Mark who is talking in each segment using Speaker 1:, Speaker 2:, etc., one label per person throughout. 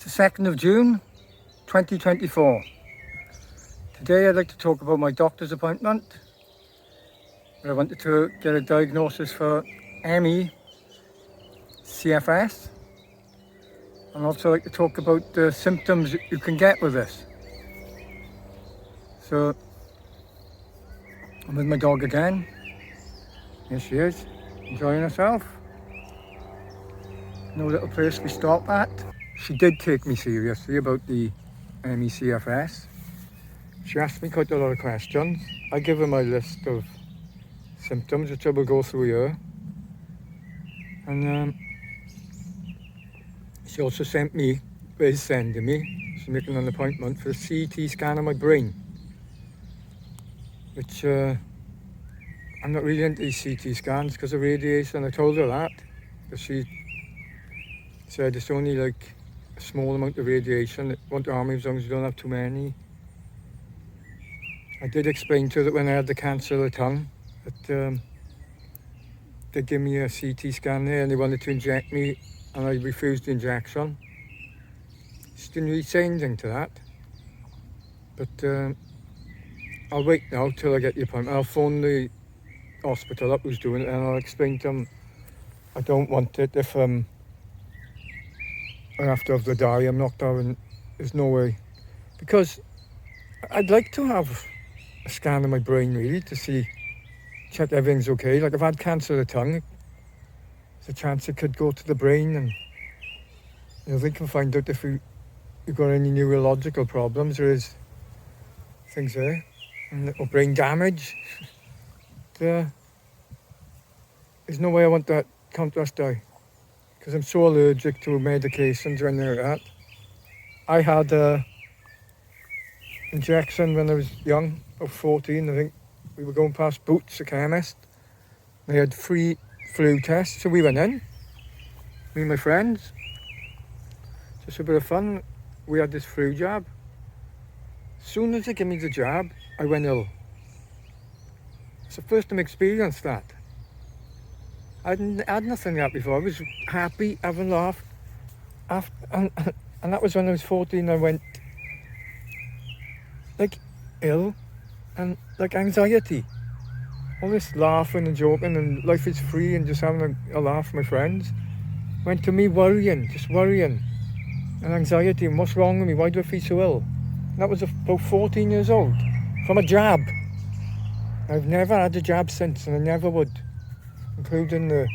Speaker 1: It's the 2nd of June 2024. Today I'd like to talk about my doctor's appointment where I wanted to get a diagnosis for ME, CFS, and also like to talk about the symptoms you can get with this. So I'm with my dog again. Here she is, enjoying herself. No little place we stop at. She did take me seriously about the ME CFS. She asked me quite a lot of questions. I give her my list of symptoms, which I will go through here. And she also sent me, is sending me, she's making an appointment for a CT scan of my brain. Which I'm not really into these CT scans because of radiation. I told her that, because she said it's only like a small amount of radiation. It won't harm you as long as you don't have too many. I did explain to her that when I had the cancer of the tongue, that they gave me a CT scan there and they wanted to inject me, and I refused the injection. She didn't really say anything to that, but I'll wait now till I get the appointment. I'll phone the hospital up who's doing it and I'll explain to them I don't want it. If I have to have the diary knocked out, and there's no way, because I'd like to have a scan of my brain really to check everything's okay. Like, I've had cancer of the tongue. There's a chance it could go to the brain, and they can find out if you've got any neurological problems. There is things there, or brain damage. There's no way I want that contrast dye, because I'm so allergic to medications when they're at. I had a injection when I was young, about 14, I think. We were going past Boots, a chemist. They had free flu tests, so we went in, me and my friends. Just a bit of fun. We had this flu jab. As soon as they gave me the jab, I went ill. It's the first time I experienced that. I had nothing like that before. I was happy, having a laugh. And that was when I was 14. I went like ill and like anxiety. All this laughing and joking and life is free and just having a laugh with my friends went to me worrying, just worrying and anxiety and what's wrong with me, why do I feel so ill? And that was about 14 years old from a jab. I've never had a jab since, and I never would, including the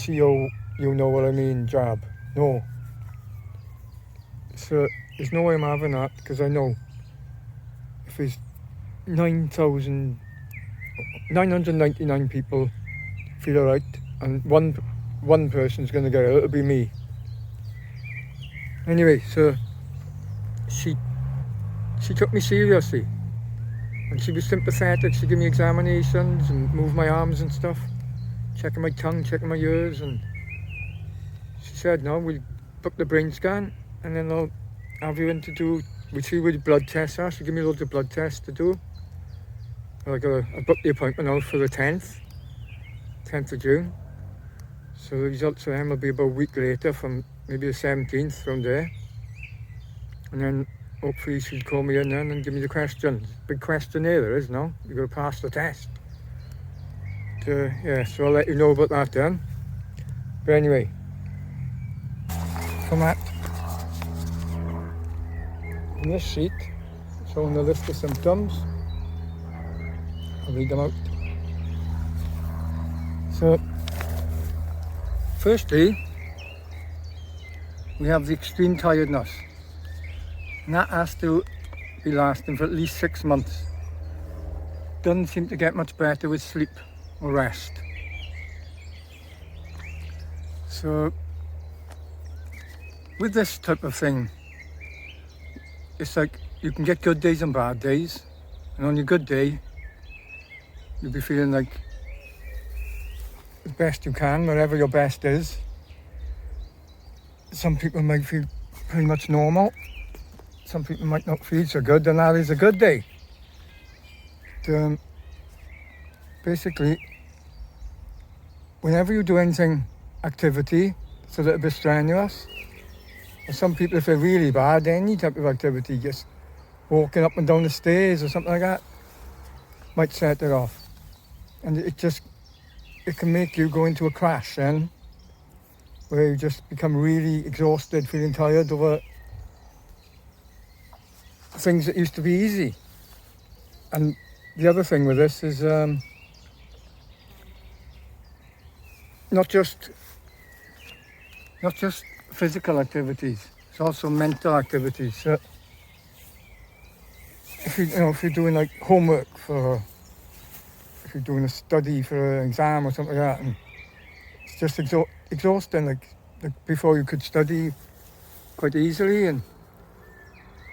Speaker 1: CO, you know what I mean, jab. No. So there's no way I'm having that, because I know if there's 999 people feel alright and one person's going to get it, it'll be me. Anyway, so she took me seriously and she was sympathetic. She gave me examinations and moved my arms and stuff, checking my tongue, checking my ears, and she said, no, we'll book the brain scan and then I'll have you in to do, we'll see what the blood tests are. She gave me loads of blood tests to do. I booked the appointment now for the 10th of June. So the results of them will be about a week later, from maybe the 17th from there. And then hopefully she'll call me in then and give me the questions. Big questionnaire there is now. You've got to pass the test. Yeah, so I'll let you know about that then. But anyway, from this sheet, showing the list of symptoms. I'll read them out. So, firstly, we have the extreme tiredness. And that has to be lasting for at least 6 months. Doesn't seem to get much better with sleep or rest. So, with this type of thing, it's like you can get good days and bad days. And on your good day, you'll be feeling like the best you can, wherever your best is. Some people might feel pretty much normal. Some people might not feel so good, and that is a good day. But, basically, whenever you do anything, activity, it's a little bit strenuous, For some people, if they're really bad, any type of activity, just walking up and down the stairs or something like that, might set it off. And it can make you go into a crash then, where you just become really exhausted, feeling tired over things that used to be easy. And the other thing with this is not just physical activities, it's also mental activities. So if you're doing like homework if you're doing a study for an exam or something like that, and it's just exhausting. Like before, you could study quite easily and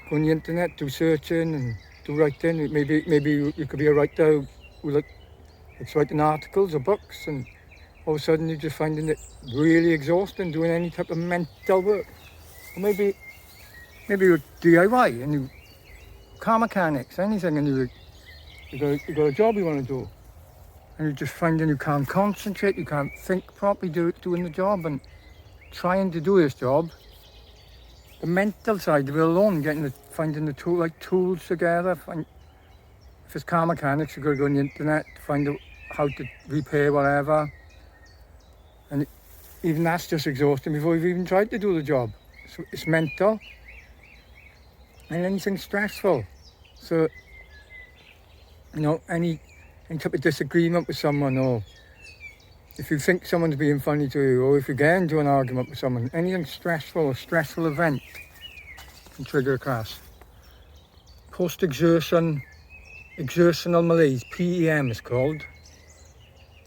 Speaker 1: go on the internet, do searching and do writing. Maybe you could be a writer who likes writing articles or books, and all of a sudden you're just finding it really exhausting doing any type of mental work. Or maybe you're DIY and you car mechanics, anything, and you got a job you want to do, and you're just finding you can't concentrate, you can't think properly doing the job, and trying to do this job. The mental side of it alone, finding the tools together. If it's car mechanics, you've got to go on the internet to find out how to repair whatever. And even that's just exhausting before you've even tried to do the job. So it's mental. And anything stressful. So, any type of disagreement with someone, or if you think someone's being funny to you, or if you get into an argument with someone, anything stressful or stressful event can trigger a crash. Post-exertional malaise, PEM is called.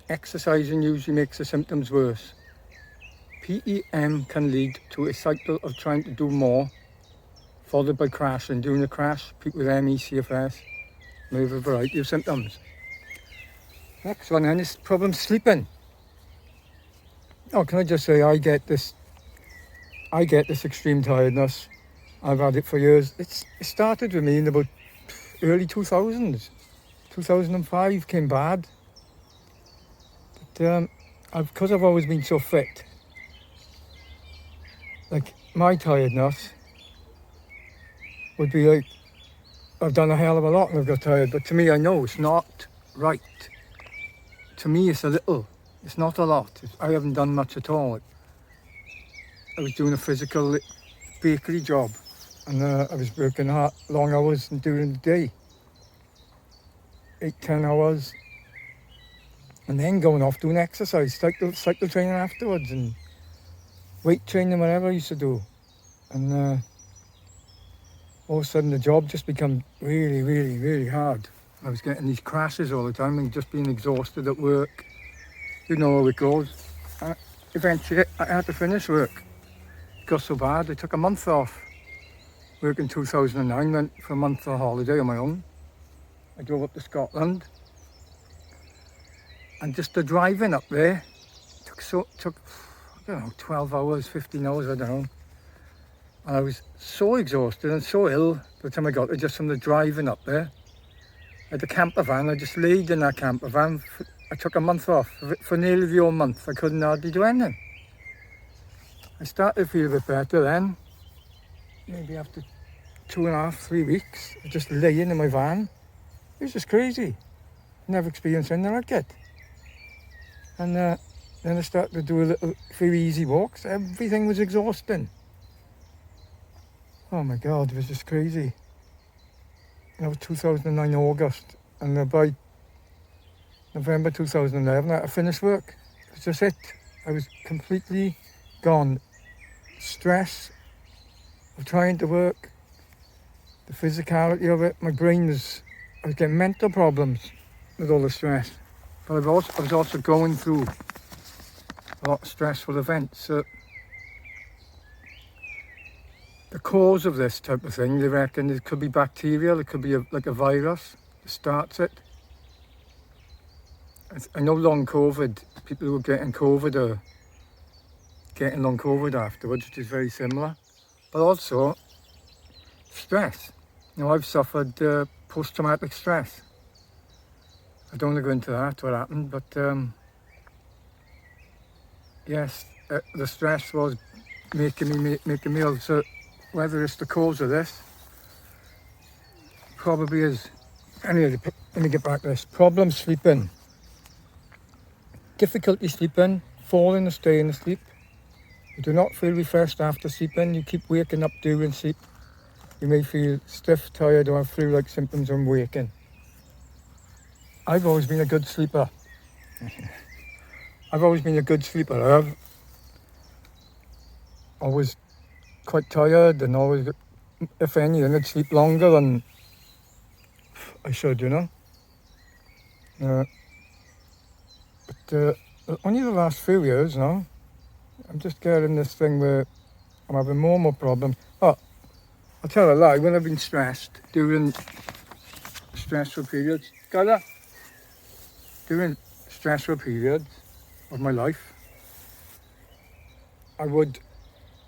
Speaker 1: Exercising usually makes the symptoms worse. PEM can lead to a cycle of trying to do more, followed by crash, and during a crash, people with ME, CFS may have a variety of symptoms. Next one then is problem sleeping. Oh, can I just say, I get this extreme tiredness. I've had it for years. It started with me in about early 2000s. 2005 came bad. But because I've always been so fit, like my tiredness would be like, I've done a hell of a lot and I've got tired, but to me I know it's not right. To me it's a little, it's not a lot. I haven't done much at all. I was doing a physical bakery job, and I was working hard, long hours during the day, 8-10 hours, and then going off doing exercise, cycle training afterwards, and weight training, whatever I used to do. And all of a sudden the job just became really, really, really hard. I was getting these crashes all the time and just being exhausted at work. You know how it goes. Eventually I had to finish work. It got so bad, I took a month off work in 2009, went for a month of holiday on my own. I drove up to Scotland, and just the driving up there took I don't know, 12 hours, 15 hours, I don't know. And I was so exhausted and so ill by the time I got there, just from the driving up there. I had a camper van, I just laid in that camper van. I took a month off. For nearly the whole month, I couldn't hardly do anything. I started to feel a bit better then. Maybe after 2.5, 3 weeks, just laying in my van. It was just crazy. Never experienced anything like it. And then I started to do a few easy walks. Everything was exhausting. Oh my God, it was just crazy. And that was 2009 August, and by November 2011 I finished work. It was just it. I was completely gone. Stress of trying to work, the physicality of it, I was getting mental problems with all the stress. But I was also going through a lot of stressful events. So the cause of this type of thing, they reckon it could be bacterial, it could be like a virus that starts it. I know long COVID, people who are getting COVID are getting long COVID afterwards, which is very similar. But also stress. I've suffered post-traumatic stress. I don't want to go into that, what happened, but yes, the stress was making me make a meal. So whether it's the cause of this, probably is. Anyway, let me get back to this. Problem sleeping. Difficulty sleeping, falling or staying asleep. You do not feel refreshed after sleeping. You keep waking up during sleep. You may feel stiff, tired, or have flu-like symptoms on waking. I've always been a good sleeper. I've always been a good sleeper. I've always quite tired and always, if anything, I'd sleep longer than I should, you know. But only the last few years now, I'm just getting this thing where I'm having more and more problems. Oh, I'll tell a lie, when I've been stressed, during stressful periods, during stressful periods of my life, I would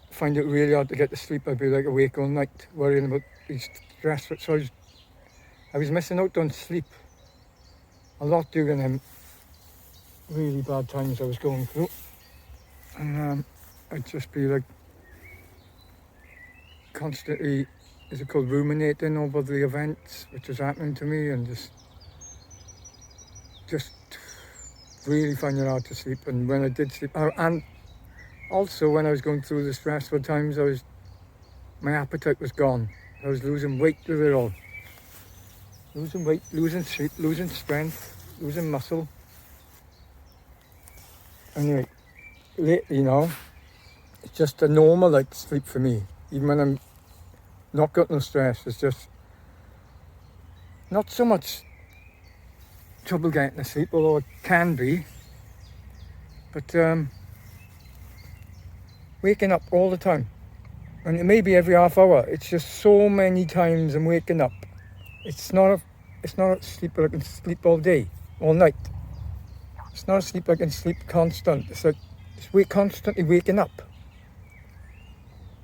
Speaker 1: find it really hard to get to sleep. I'd be like awake all night, worrying about these stressful, so I was missing out on sleep a lot during them really bad times I was going through. And I'd just be like constantly, is it called, ruminating over the events which was happening to me, and just really finding it hard to sleep. And when I did sleep, and also when I was going through the stressful times, my appetite was gone. I was losing weight with it all. Losing weight, losing sleep, losing strength, losing muscle. Anyway, lately now, it's just a normal like sleep for me. Even when I'm not got no stress, it's just not so much trouble getting to sleep, although it can be. But waking up all the time. And it may be every half hour. It's just so many times I'm waking up. It's not a sleep where I can sleep all day, all night. It's not a sleep I can sleep constant. It's like constantly waking up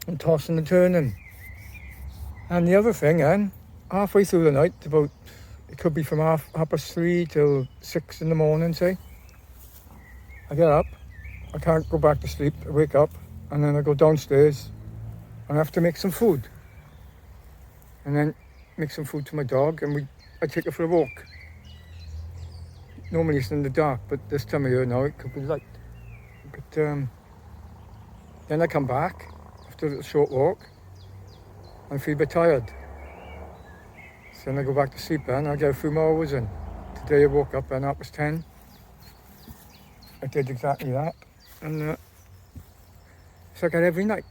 Speaker 1: and tossing and turning. And the other thing, halfway through the night, it could be from half past 3 till 6 in the morning, say, I get up, I can't go back to sleep, I wake up, and then I go downstairs and I have to make some food. And then make some food to my dog, and I take her for a walk. Normally it's in the dark, but this time of year now it could be light. But then I come back after a little short walk. I feel a bit tired. So then I go back to sleep, and I get a few more hours in. Today I woke up and that was 10. I did exactly that. And it's like that every night.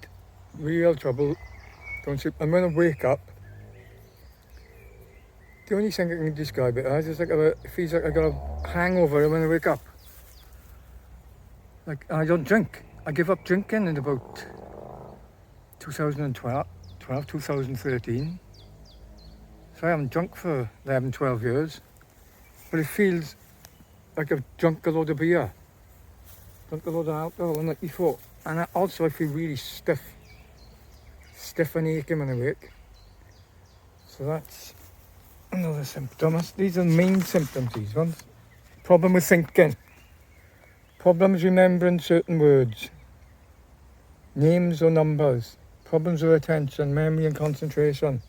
Speaker 1: Real trouble going to sleep. And when I wake up, the only thing I can describe it as is like it feels like I got a hangover when I wake up. Like, I don't drink. I give up drinking in about 2013. So I haven't drunk for 11, 12 years. But it feels like I've drunk a load of beer. Drunk a load of alcohol the night before. And I feel really stiff and aching when I wake. So that's another symptom. These are the main symptoms, these ones. Problem with thinking. Problems remembering certain words. Names or numbers. Problems with attention, memory and concentration.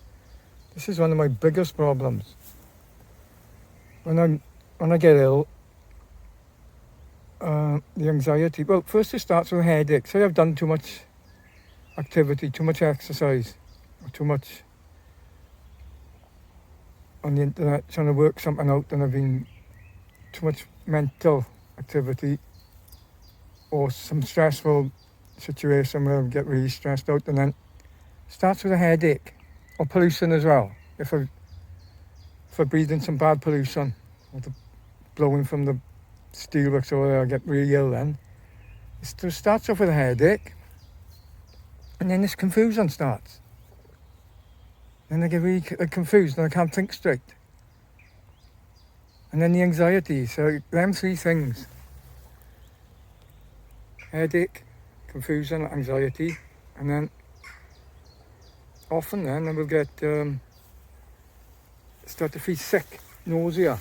Speaker 1: This is one of my biggest problems. When I get ill, the anxiety. Well, first it starts with a headache. Say I've done too much activity, too much exercise, or too much on the internet trying to work something out, and I've been too much mental activity or some stressful situation where I get really stressed out, and then it starts with a headache or pollution as well. If I breathe in some bad pollution or the blowing from the steelworks or whatever, I get really ill then. It starts off with a headache, and then this confusion starts. Then I get really confused and I can't think straight. And then the anxiety. So them three things: headache, confusion, anxiety, and then often then I will get start to feel sick, nausea,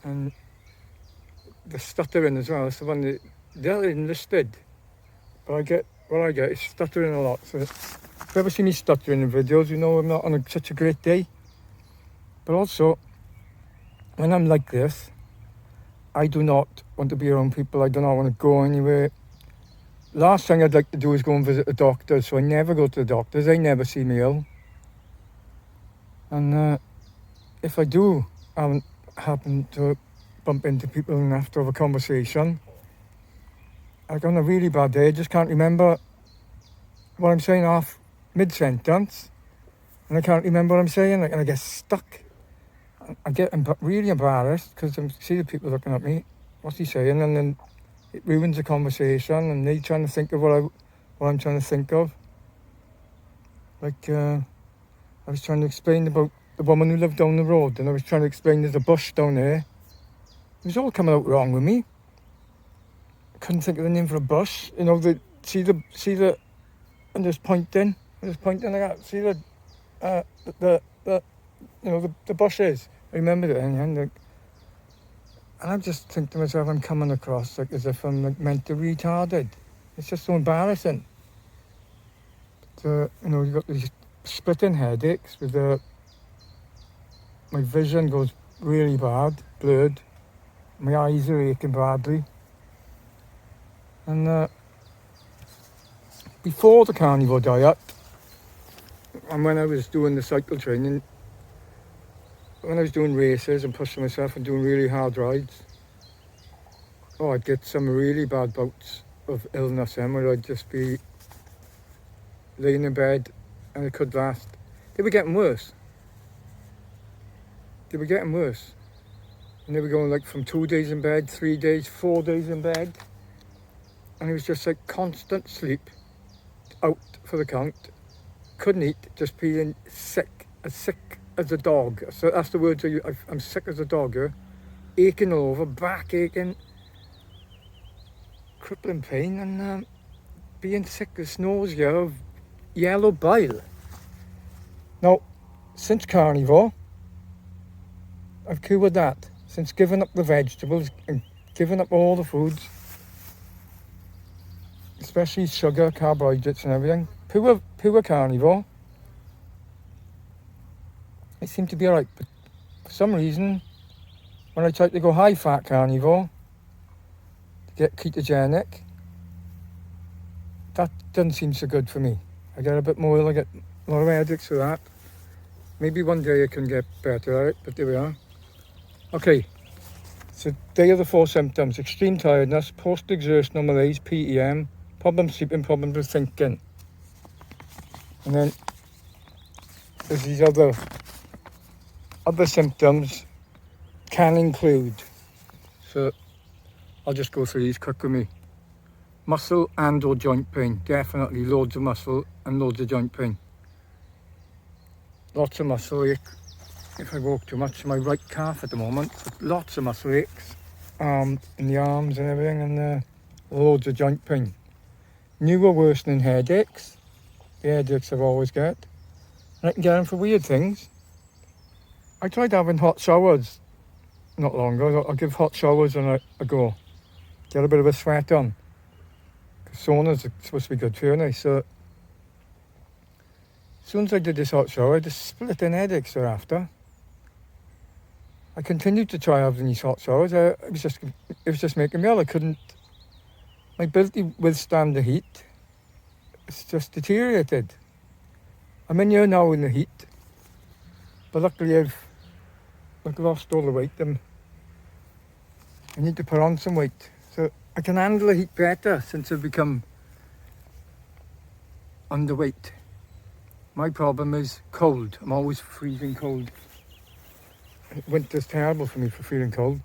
Speaker 1: and the stuttering as well. That's the one that they're enlisted. But what I get is stuttering a lot. So if you ever see me stuttering in videos, you know I'm not on such a great day. But also, when I'm like this, I do not want to be around people. I do not want to go anywhere. Last thing I'd like to do is go and visit the doctor, so I never go to the doctors. They never see me ill. And if I do happen to bump into people and have to have a conversation, I got a really bad day. I just can't remember what I'm saying off mid-sentence, and I can't remember what I'm saying, and I get stuck. I get really embarrassed because I see the people looking at me. What's he saying? And then it ruins the conversation, and they trying to think of what I'm trying to think of. Like I was trying to explain about the woman who lived down the road, and I was trying to explain there's a bush down there. It was all coming out wrong with me. I couldn't think of the name for a bush. You know, see the, I'm just pointing like that. See the you know, the bushes. I remember it, and I just think to myself, I'm coming across like as if I'm like mentally retarded. It's just so embarrassing. But, you know, you got these splitting headaches with my vision goes really bad, blurred. My eyes are aching badly. And before the carnivore diet, and when I was doing the cycle training, when I was doing races and pushing myself and doing really hard rides, I'd get some really bad bouts of illness then, where I'd just be laying in bed and it could last. They were getting worse. And they were going like from 2 days in bed, 3 days, 4 days in bed. And it was just like constant sleep, out for the count. Couldn't eat, just being sick as a dog. So that's the words I'm sick as a dog, yeah? Aching all over, back aching, crippling pain, and being sick with nausea of yellow bile. Now, since carnivore, I've cured that. Since giving up the vegetables and giving up all the foods, especially sugar, carbohydrates and everything, pure carnivore, I seem to be alright. But for some reason, when I try to go high-fat carnivore to get ketogenic, that doesn't seem so good for me. I get a bit more ill, I get a lot of headaches for that. Maybe one day I can get better at it, but there we are. Okay, so they are the 4 symptoms: extreme tiredness, post-exertional malaise, PEM, problem sleeping, problems with thinking. And then there's these other symptoms can include. So I'll just go through these quick with me. Muscle and or joint pain, definitely loads of muscle and loads of joint pain. Lots of muscle ache if I walk too much. My right calf at the moment, but lots of muscle aches in the arms and everything, and loads of joint pain. New or worsening headaches, the headaches I've always got, and I can get them for weird things. I tried having hot showers not long ago. I'll give hot showers a go, get a bit of a sweat on, because saunas are supposed to be good for you, aren't they? So as soon as I did this hot shower, the splitting headaches thereafter. I continued to try having these hot showers. It was just making me ill. I couldn't. My ability to withstand the heat, it's just deteriorated. I'm in here now in the heat, but luckily I've lost all the weight, and I need to put on some weight. So I can handle the heat better since I've become underweight. My problem is cold. I'm always freezing cold. Winter's terrible for me for feeling cold.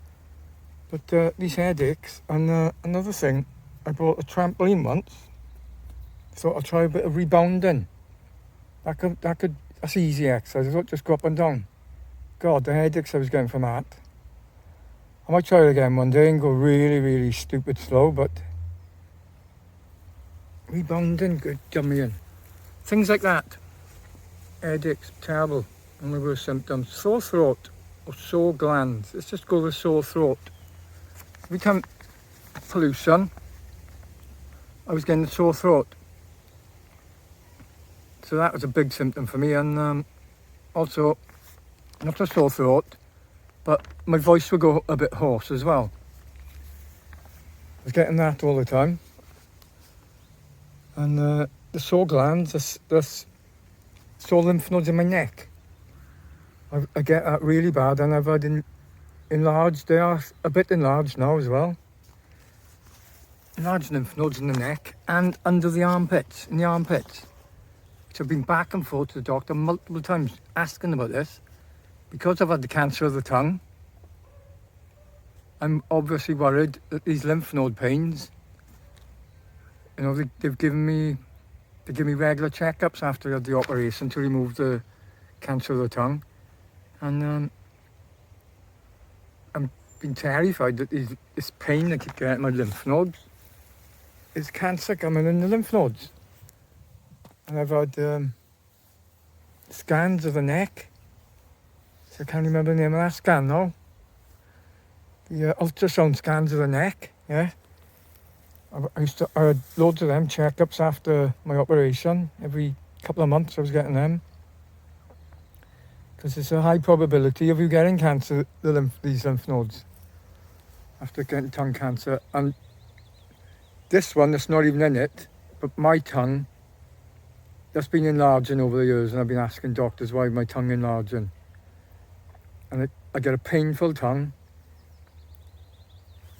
Speaker 1: But these headaches, and another thing, I bought a trampoline once. Thought I'll try a bit of rebounding. That's easy exercise. I thought just go up and down. God, the headaches I was getting from that. I might try it again one day and go really, really stupid slow, but rebounding, good jumping. Things like that. Headaches, terrible. Only worst symptoms. Sore throat or sore glands. Let's just go with sore throat. Every time pollution, I was getting a sore throat. So that was a big symptom for me, and also, not a sore throat, but my voice would go a bit hoarse as well. I was getting that all the time. And the sore glands, the sore lymph nodes in my neck, I get that really bad, and I've had enlarged, they are a bit enlarged now as well. Enlarged lymph nodes in the neck and under the armpits, in the armpits. So I've been back and forth to the doctor multiple times asking about this. Because I've had the cancer of the tongue, I'm obviously worried that these lymph node pains, you know, they give me regular checkups after I had the operation to remove the cancer of the tongue. And I'm been terrified that this pain I keep getting in my lymph nodes is cancer coming in the lymph nodes. And I've had scans of the neck. So I can't remember the name of that scan now. The ultrasound scans of the neck, yeah. I had loads of them checkups after my operation. Every couple of months I was getting them. Because there's a high probability of you getting cancer, these lymph nodes, after getting tongue cancer. And this one that's not even in it, but my tongue, that's been enlarging over the years, and I've been asking doctors why my tongue enlarging. And I get a painful tongue,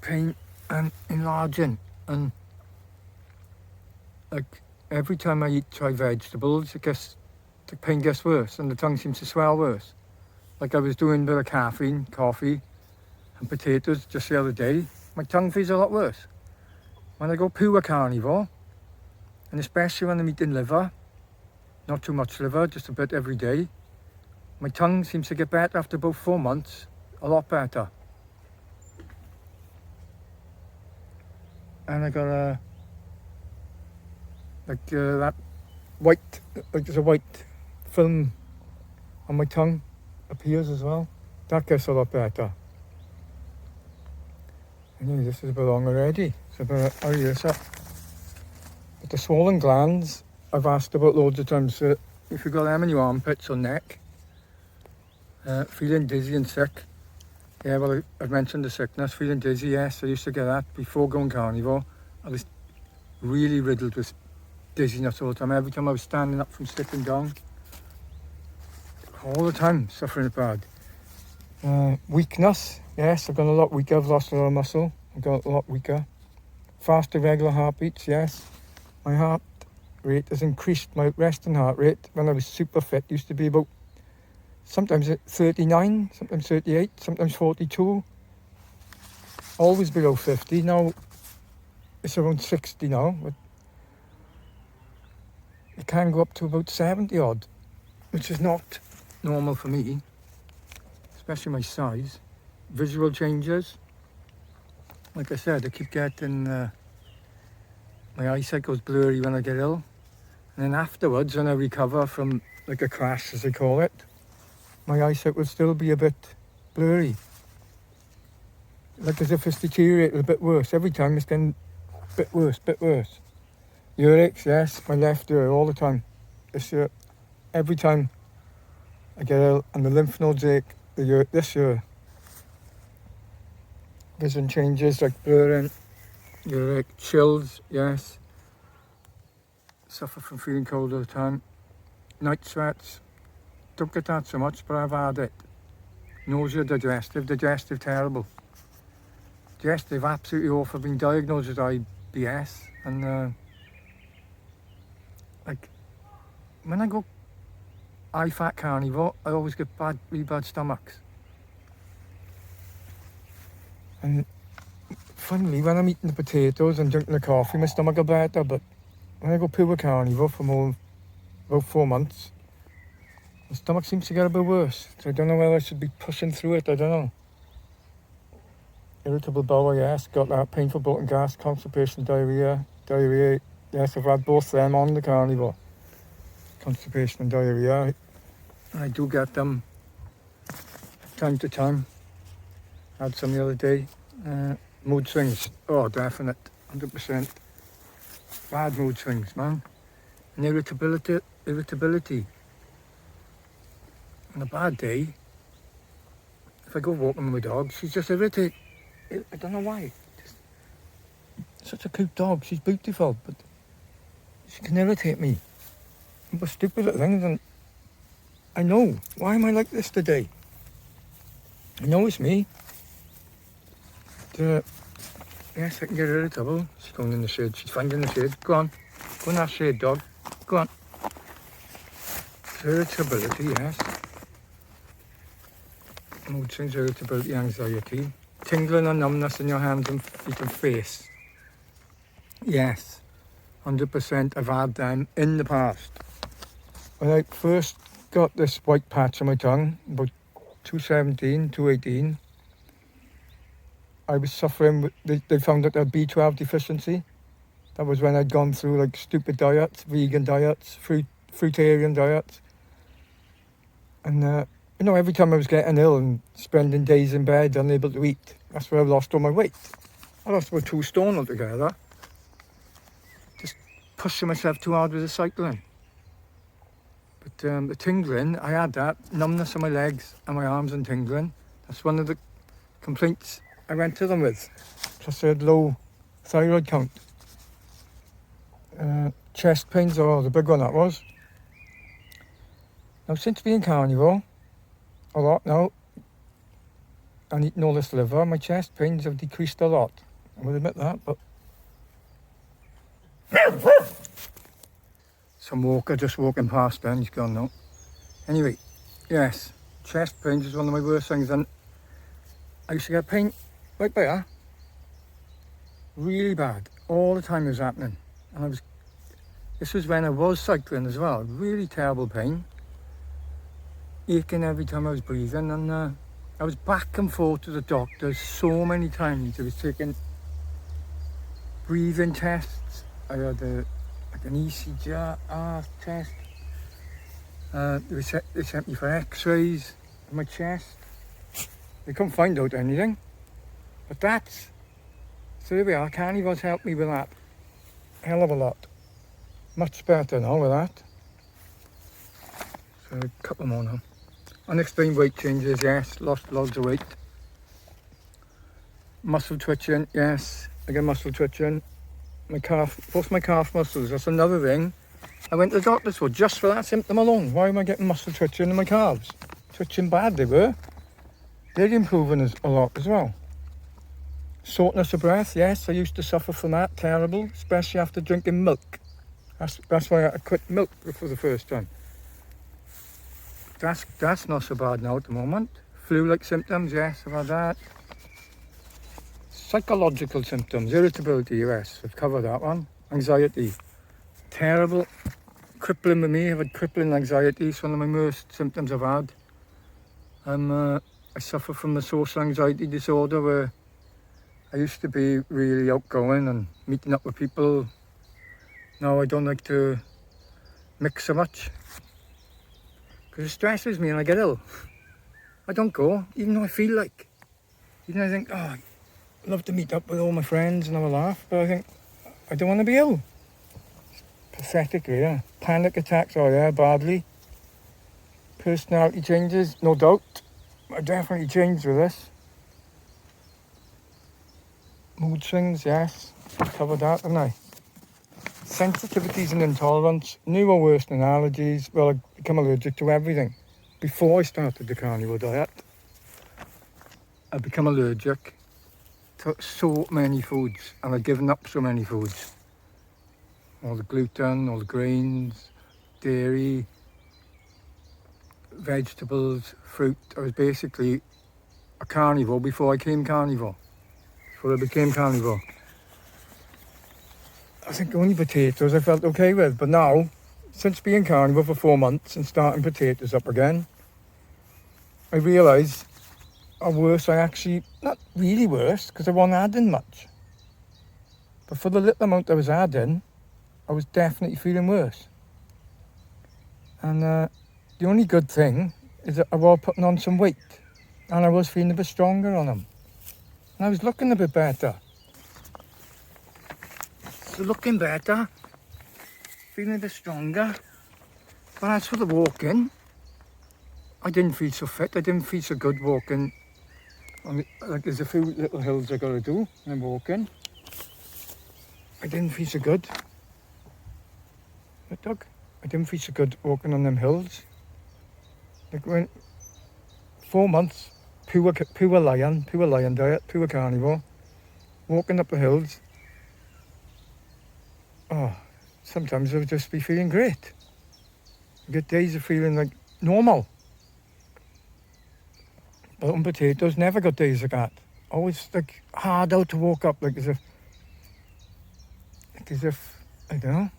Speaker 1: pain and enlarging, and like every time I try vegetables, the pain gets worse and the tongue seems to swell worse. Like I was doing a bit of coffee and potatoes just the other day, my tongue feels a lot worse. When I go pure carnivore, and especially when I'm eating liver, not too much liver, just a bit every day, my tongue seems to get better after about 4 months, a lot better. And I got that white, like there's a white film on my tongue appears as well. That gets a lot better. Anyway, this is a bit long already, so I better hurry this up. But the swollen glands, I've asked about loads of times. So if you've got them in your armpits or neck, feeling dizzy and sick. Yeah, well, I've mentioned the sickness, feeling dizzy, yes. I used to get that before going carnivore. I was really riddled with dizziness all the time. Every time I was standing up from sitting down, all the time, suffering it bad. Weakness, yes, I've got a lot weaker. I've lost a lot of muscle. I've got a lot weaker. Fast irregular heartbeats, yes. My heart rate has increased. My resting heart rate, when I was super fit, used to be about sometimes at 39, sometimes 38, sometimes 42. Always below 50. Now it's around 60 now. But it can go up to about 70 odd, which is not normal for me, especially my size. Visual changes. Like I said, I keep getting, my eyesight goes blurry when I get ill. And then afterwards, when I recover from like a crash, as they call it, my eyesight will still be a bit blurry. Like as if it's deteriorated a bit worse. Every time it's getting a bit worse. Earaches, yes, my left ear all the time. This year, every time I get ill and the lymph nodes ache, this year. Vision changes like blurring, earache, chills, yes. Suffer from feeling cold all the time. Night sweats. Don't get that so much, but I've had it. Nausea, digestive terrible. Digestive absolutely awful. I've been diagnosed with IBS, and like when I go high fat carnivore, I always get really bad stomachs. And funnily, when I'm eating the potatoes and drinking the coffee, my stomach will better, but when I go pure carnivore for about 4 months, the stomach seems to get a bit worse. So I don't know whether I should be pushing through it, I don't know. Irritable bowel, yes, got that. Painful bloating gas, constipation, diarrhea, yes, I've had both them on the carnivore. Constipation and diarrhea. I do get them time to time. Had some the other day. Mood swings, oh definite, 100%. Bad mood swings, man. And irritability. On a bad day, if I go walking with my dog, she's just irritated. I don't know why. Such a cute dog. She's beautiful, but she can irritate me. But stupid little things, and I know. Why am I like this today? I know it's me. Yes, I can get irritable. She's going in the shade. She's finding the shade. Go on. Go in that shade, dog. Go on. Irritability, yes. Mood swings, irritability, anxiety. Tingling and numbness in your hands and feet and face. Yes, 100% I've had them in the past. When I first got this white patch on my tongue, about 2017, 2018, I was suffering with, they found that I had B12 deficiency. That was when I'd gone through like stupid diets, vegan diets, fruitarian diets. And you know, every time I was getting ill and spending days in bed unable to eat, that's where I lost all my weight. I lost about 2 stone altogether. Just pushing myself too hard with the cycling. But the tingling, I had that, numbness in my legs and my arms and tingling. That's one of the complaints I went to them with. Plus I had low thyroid count. Chest pains, oh, the big one that was. Now since being carnivore, a lot now, and eating all this liver, my chest pains have decreased a lot. I will admit that, but... Some walker just walking past then, he's gone now. Anyway, yes, chest pains is one of my worst things, and I used to get pain right by here. Really bad. All the time it was happening. And this was when I was cycling as well. Really terrible pain. Aching every time I was breathing, and I was back and forth to the doctors so many times. I was taking breathing tests. I had like an ECG test. They sent me for x-rays of my chest. They couldn't find out anything. But so there we are, carnivores helped me with that. Hell of a lot. Much better now with that. So a couple more now. Unexplained weight changes, yes, lost loads of weight. Muscle twitching, yes, I get muscle twitching. Both my calf muscles, that's another thing. I went to the doctors for just for that symptom alone. Why am I getting muscle twitching in my calves? Twitching bad they were. They're improving a lot as well. Shortness of breath, yes, I used to suffer from that, terrible, especially after drinking milk. That's why I quit milk for the first time. That's not so bad now at the moment. Flu-like symptoms, yes, I've had that. Psychological symptoms, irritability, yes, I've covered that one. Anxiety, terrible, crippling with me. I've had crippling anxiety. It's one of my worst symptoms I've had. I suffer from the social anxiety disorder where I used to be really outgoing and meeting up with people. Now I don't like to mix so much because it stresses me and I get ill. I don't go, even though I feel like. Even though I think, oh, I'd love to meet up with all my friends and have a laugh, but I think, I don't want to be ill. It's pathetic, really. Panic attacks, oh yeah, badly. Personality changes, no doubt. I definitely changed with this. Mood swings, yes. Covered that, didn't I? Sensitivities and intolerance, new or worse than allergies. Well, I become allergic to everything. Before I started the carnivore diet, I become allergic to so many foods, and I've given up so many foods. All the gluten, all the grains, dairy, vegetables, fruit. I was basically a carnivore before I became carnivore. Before I became carnivore. I think only potatoes I felt okay with, but now, since being carnivore for 4 months and starting potatoes up again, I realise how worse I actually, not really worse, because I wasn't adding much. But for the little amount I was adding, I was definitely feeling worse. And the only good thing is that I was putting on some weight, and I was feeling a bit stronger on them. And I was looking a bit better. So looking better, feeling a bit stronger. But as for the walking, I didn't feel so fit. I didn't feel so good walking. Like there's a few little hills I got to do when I'm walking. I didn't feel so good. But Doug, I didn't feel so good walking on them hills. Like when 4 months, pure lion diet, pure carnivore, walking up the hills. Oh, sometimes I would just be feeling great. I get days of feeling like normal. But on potatoes, never got days like that. Always like hard out to walk up, like as if, I don't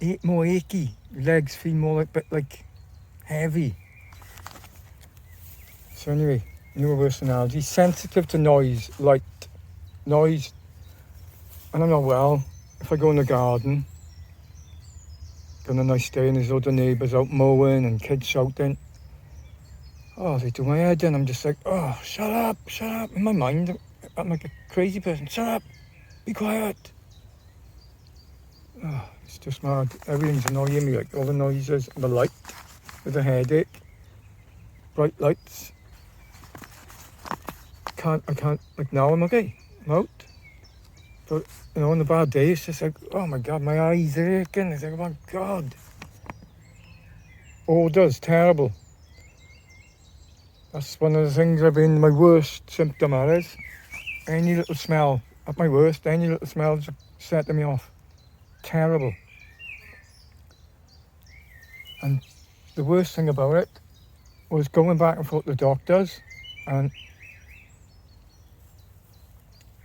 Speaker 1: know, more achy. Legs feel more like heavy. So anyway, universal analogy, sensitive to noise, light, noise. And I'm not well. If I go in the garden, got a nice day and there's loads of neighbours out mowing and kids shouting. Oh, they do my head in. I'm just like, oh, shut up. In my mind, I'm like a crazy person. Shut up, be quiet. Oh, it's just mad. Everything's annoying me, like all the noises, the light, with a headache, bright lights. I can't, like now I'm okay, I'm out. But, you know, on the bad day, it's just like, oh my God, my eyes are aching. It's like, oh my God. Odours, terrible. That's one of the things I've been, my worst symptom is. Any little smell, at my worst, any little smell just setting me off. Terrible. And the worst thing about it was going back and forth to the doctors, and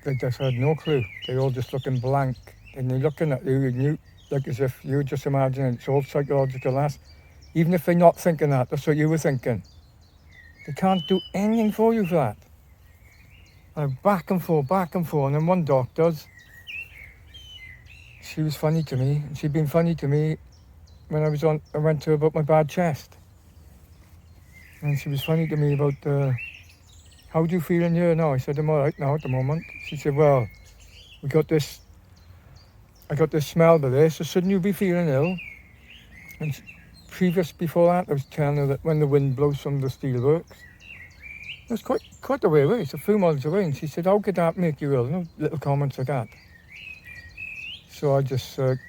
Speaker 1: they just had no clue. They all just looking blank, and they're looking at you, like as if you were just imagining it's all psychological. Even if they're not thinking that, that's what you were thinking. They can't do anything for you for that. And back and forth, and then one doctor's, she was funny to me, and she'd been funny to me when I went to her about my bad chest. And she was funny to me about, how do you feel in here now? I said, I'm all right now at the moment. She said, well, I got this smell to this, so shouldn't you be feeling ill? And before that, I was telling her that when the wind blows from the steelworks, it was quite a way away, it's a few miles away, and she said, how could that make you ill? You know, little comments like that. So I just had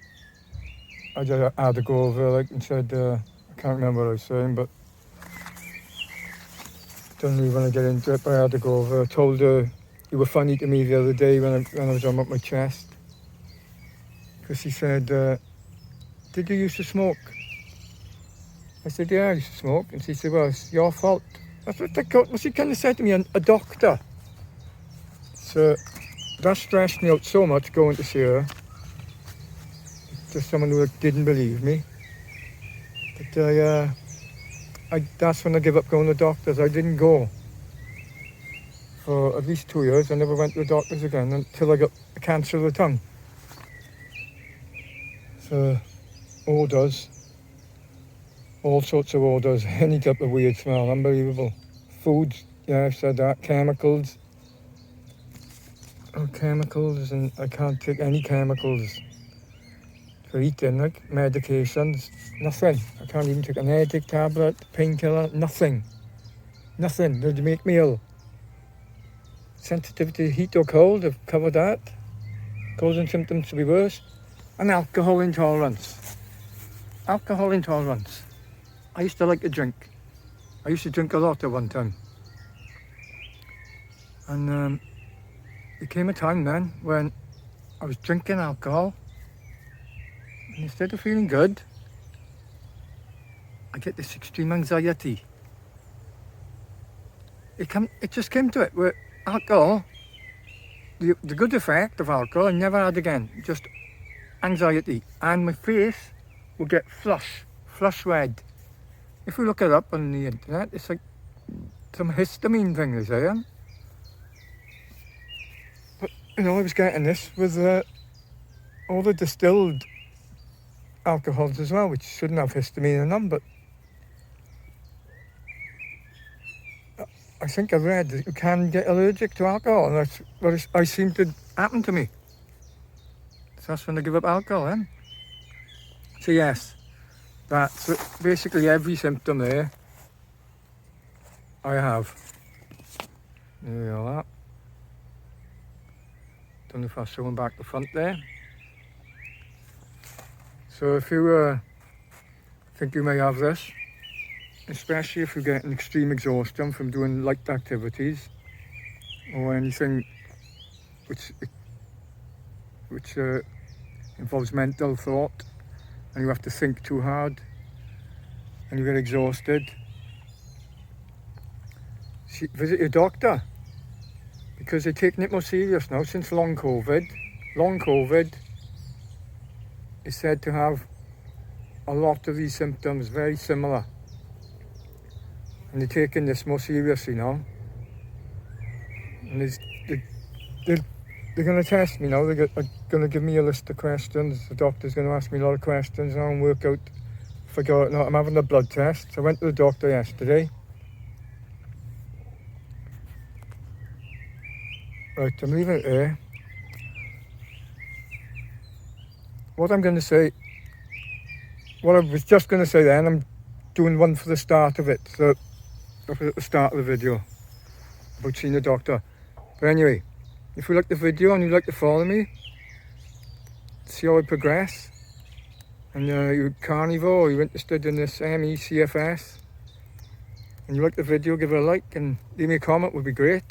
Speaker 1: to go over, like, and said, I can't remember what I was saying, but don't really want to get into it, but I had to go over. I told her you were funny to me the other day when I was on my chest. Because she said, did you used to smoke? I said, yeah, I used to smoke. And she said, well, it's your fault. That's what she kind of said to me, a doctor. So that stressed me out so much going to see her. Just someone who didn't believe me. But that's when I gave up going to doctors. I didn't go for at least 2 years. I never went to the doctors again until I got cancer of the tongue. So odours, all sorts of odours, any type of weird smell, unbelievable. Foods, yeah, I've said that. Chemicals, and I can't take any chemicals for eating, like medications, nothing. I can't even take an headache tablet, painkiller, nothing. They'd make me ill. Sensitivity to heat or cold, I've covered that. Causing symptoms to be worse. And alcohol intolerance. I used to like to drink. I used to drink a lot at one time. And there came a time then when I was drinking alcohol, and instead of feeling good, I get this extreme anxiety. It just came to it, where alcohol, the good effect of alcohol I never had again, just anxiety, and my face will get flush red. If you look it up on the internet, it's like some histamine thing they're saying. But you know, I was getting this with all the distilled alcohols as well, which shouldn't have histamine in them, but I think I read that you can get allergic to alcohol, and that's what I seem to happen to me. So that's when they give up alcohol then. So yes, that's basically every symptom there I have. There we are. Don't know if I'll show them back the front there. So if you think you may have this, especially if you're getting extreme exhaustion from doing light activities or anything which involves mental thought, and you have to think too hard and you get exhausted, visit your doctor, because they're taking it more serious now. Since long COVID is said to have a lot of these symptoms very similar, and they're taking this more seriously now. And they're going to test me now. They're going to give me a list of questions. The doctor's going to ask me a lot of questions now and work out if I got it or not. I'm having a blood test. So I went to the doctor yesterday. Right, I'm leaving it there. What I was just going to say then, I'm doing one for the start of it. So that was at the start of the video about seeing the doctor. But anyway, if you like the video and you'd like to follow me, see how I progress, and you're carnivore or you're interested in this CFS, and you like the video, give it a like and leave me a comment, would be great.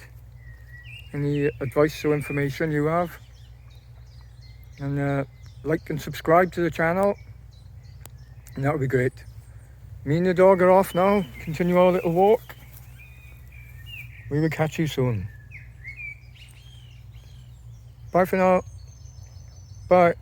Speaker 1: Any advice or information you have, and like and subscribe to the channel, and that would be great. Me and the dog are off now, continue our little walk. We will catch you soon. Bye for now. Bye.